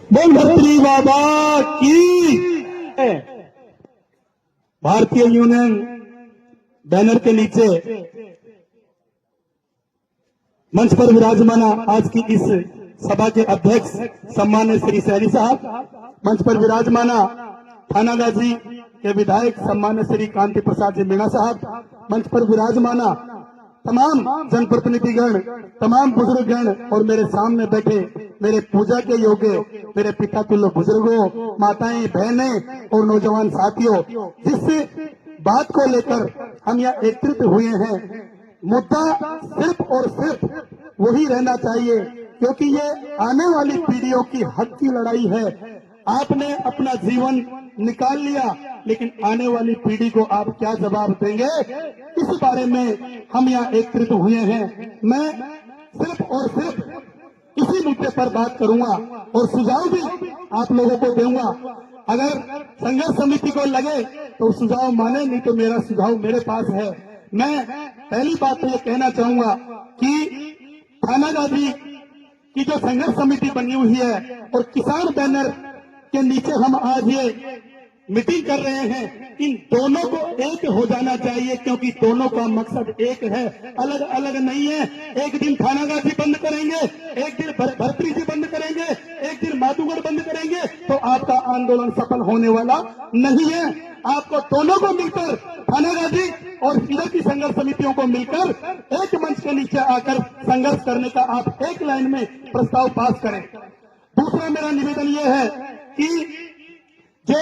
बोल भर्तृ बाबा की। भारतीय यूनियन बैनर के नीचे मंच पर विराजमाना आज की इस सभा के अध्यक्ष सम्मान्य श्री सैनी साहब, मंच पर विराजमाना थानागाजी के विधायक सम्मान्य श्री कांति प्रसाद जी मीणा साहब, मंच पर विराजमाना तमाम जनप्रतिनिधिगण, तमाम बुजुर्गगण और मेरे सामने बैठे मेरे पूजा के योग्य मेरे पिता तुल्य बुजुर्गों, माताएं, बहनें और नौजवान साथियों, जिस बात को लेकर हम यहाँ एकत्रित हुए हैं, मुद्दा सिर्फ और सिर्फ वही रहना चाहिए, क्योंकि ये आने वाली पीढ़ियों की हक की लड़ाई है। आपने अपना जीवन निकाल लिया, लेकिन आने वाली पीढ़ी को आप क्या जवाब देंगे, इस बारे में हम यहाँ एकत्रित हुए हैं। मैं सिर्फ और सिर्फ इसी मुद्दे पर बात करूंगा और सुझाव भी आप लोगों को दूंगा। अगर संघर्ष समिति को लगे तो सुझाव माने, नहीं तो मेरा सुझाव मेरे पास है। मैं पहली बात तो ये कहना चाहूंगा कि थानागाजी की जो संघर्ष समिति बनी हुई है और किसान बैनर के नीचे हम आज ये मीटिंग कर रहे हैं, इन दोनों को एक हो जाना चाहिए, क्योंकि दोनों का मकसद एक है, अलग अलग नहीं है। एक दिन थानागाजी बंद करेंगे, एक दिन भर्तृ जी बंद करेंगे, एक दिन माधुगढ़ बंद करेंगे, तो आपका आंदोलन सफल होने वाला नहीं है। आपको दोनों को मिलकर, थानागाजी और इधर की संघर्ष समितियों को मिलकर एक मंच के नीचे आकर संघर्ष करने का आप एक लाइन में प्रस्ताव पास करें। दूसरा मेरा निवेदन यह है कि जो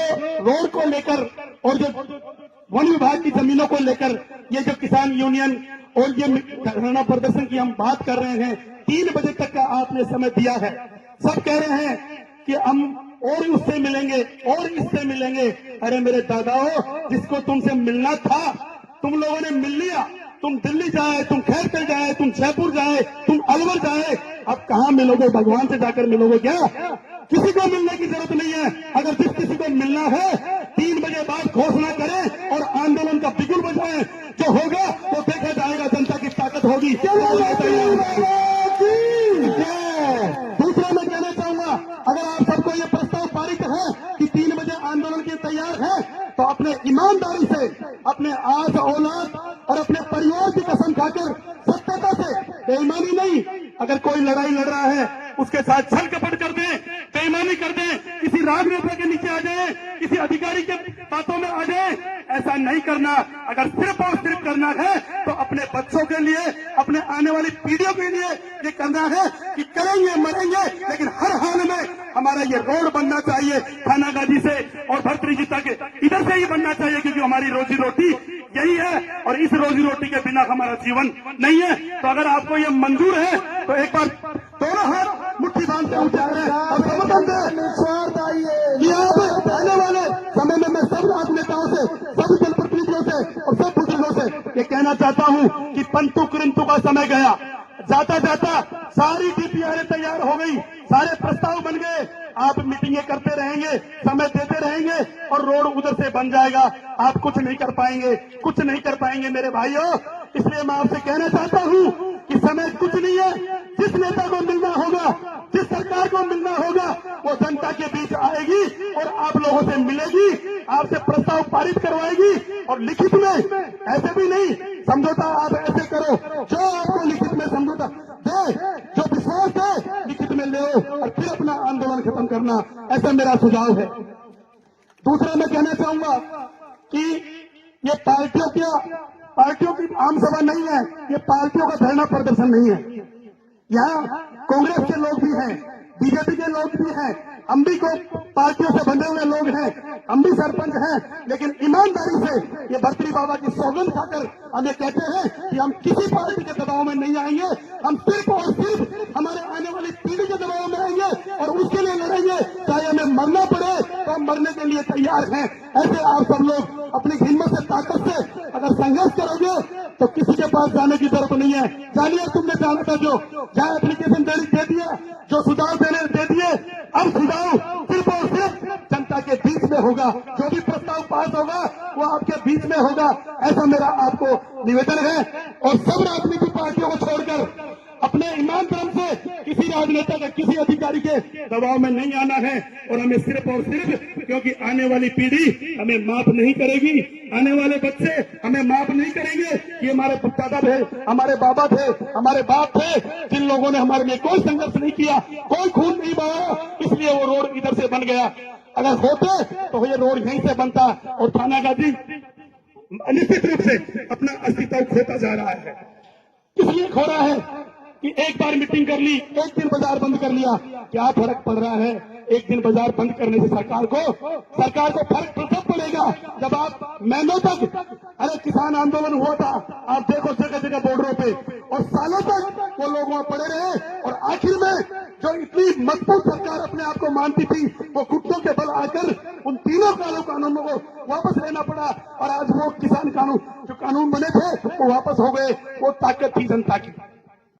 रोड को लेकर और जो वन विभाग की जमीनों को लेकर ये जो किसान यूनियन और ये धरना प्रदर्शन की हम बात कर रहे हैं, 3 बजे तक का आपने समय दिया है। सब कह रहे हैं कि हम और उससे मिलेंगे और इससे मिलेंगे। अरे मेरे दादाओं, जिसको तुमसे मिलना था तुम लोगों ने मिल लिया। तुम दिल्ली जाए, तुम खैरकल जाए, तुम जयपुर जाए, तुम अलवर जाए, अब कहाँ मिलोगे? भगवान से जाकर मिलोगे क्या? किसी को मिलने की जरूरत नहीं है। अगर जिस किसी को मिलना है 3 बजे बाद घोषणा करें और आंदोलन का बिगुल बजाएं, जो होगा वो देखा जाएगा, जनता की ताकत होगी। दूसरा मैं कहना चाहूंगा, अगर आप सबको ये प्रस्ताव पारित है कि 3 बजे आंदोलन के तैयार है, तो अपने ईमानदारी से, अपने आस औलाद और अपने परिवार की कसम खाकर सत्यता से, बेईमानी नहीं, अगर कोई लड़ाई लड़ रहा है उसके साथ छल कपट कर दें, बेईमानी कर दें, किसी राजनेता के नीचे आ जाए, किसी अधिकारी के बातों में आ जाए, ऐसा नहीं करना। अगर सिर्फ और सिर्फ करना है तो अपने बच्चों के लिए, अपने आने वाली पीढ़ियों के लिए ये करना है कि करेंगे मरेंगे, लेकिन हर हाल में हमारा ये रोड बनना चाहिए थानागाजी से और भर्तृ जी तक, इधर से ही बनना चाहिए, क्योंकि हमारी रोजी रोटी यही है और इस रोजी रोटी के बिना हमारा जीवन नहीं है। तो अगर आपको ये मंजूर है तो एक बार दोनों हाथ मुट्ठी बांध के उठाएं और समर्थन दें। आप आने वाले समय में मैं सब राजनेताओं से, सब जनप्रतिनिधियों से और सब बुजुर्गों से ये कहना चाहता हूं कि पंतु किंतु का समय गया। जाता जाता सारी डीपीआर तैयार हो गई, सारे प्रस्ताव बन गए। आप मीटिंगें करते रहेंगे, समय देते रहेंगे और रोड उधर से बन जाएगा। आप कुछ नहीं कर पाएंगे, कुछ नहीं कर पाएंगे मेरे भाइयों। इसलिए मैं आपसे कहना चाहता हूं कि समय कुछ नहीं है। जिस नेता को मिलना होगा, जिस सरकार को मिलना होगा, वो जनता के बीच आएगी और आप लोगों से मिलेगी, आपसे प्रस्ताव पारित करवाएगी और लिखित में, ऐसे भी नहीं समझौता आप ऐसे करो, जो आपको लिखित में समझौता दे, जो विश्वास है लिखित में ले और फिर अपना आंदोलन खत्म करना, ऐसा मेरा सुझाव है। दूसरा मैं कहना चाहूंगा कि ये पार्टियों की आम सभा नहीं है, ये पार्टियों का धरना प्रदर्शन नहीं है। यहाँ कांग्रेस के लोग भी हैं, बीजेपी के लोग भी हैं, हम भी को पार्टियों से बंधे हुए लोग हैं, हम भी सरपंच हैं, लेकिन ईमानदारी से ये भर्तृ बाबा की सौगंध खाकर हम ये कहते हैं कि हम किसी पार्टी के दबाव में नहीं आएंगे। हम सिर्फ और सिर्फ हमारे आने वाली पीढ़ी के दबाव में आएंगे और उसके लिए लड़ेंगे, चाहे हमें मरना पड़े तो हम मरने के लिए तैयार हैं। ऐसे आप सब लोग अपनी हिम्मत से, ताकत से अगर संघर्ष करोगे तो किसी के पास जाने की जरूरत नहीं है। जानिए, तुमने जाना था, जो जहाँ एप्लीकेशन दे दिया, जो सुझाव देने दे दिए, अब सुझाव सिर्फ और सिर्फ जनता के बीच में होगा। जो भी प्रस्ताव पास होगा वो आपके बीच में होगा, ऐसा मेरा आपको निवेदन है। और सब राजनीतिक पार्टियों को छोड़कर अपने ईमान धर्म से किसी राजनेता का, किसी अधिकारी के दबाव में नहीं आना है। और हमें सिर्फ और सिर्फ, क्योंकि आने वाली पीढ़ी हमें माफ नहीं करेगी, आने वाले बच्चे हमें माफ नहीं करेंगे कि हमारे दादा थे, हमारे बाबा थे, हमारे बाप थे, जिन लोगों ने हमारे लिए कोई संघर्ष नहीं किया, कोई खून नहीं बहाया, इसलिए वो रोड इधर से बन गया। अगर होते तो ये रोड यहीं से बनता। और थाना गाजी निश्चित रूप से अपना अस्तित्व खोता जा रहा है। इसलिए खो रहा है कि एक बार मीटिंग कर ली, एक दिन बाजार बंद कर लिया, क्या फर्क पड़ रहा है? एक दिन बाजार बंद करने से सरकार को फर्क तब पड़ेगा जब आप महीनों तक, अरे किसान आंदोलन हुआ था, आप देखो जगह जगह बॉर्डरों पे, और सालों तक वो लोग वहां पड़े रहे, और आखिर में जो इतनी मजबूत सरकार अपने आप को मानती थी, वो घुटनों के बल आकर उन तीनों कानूनों को वापस लेना पड़ा। और आज वो किसान कानून जो कानून बने थे वो वापस हो गए। वो ताकत थी जनता की।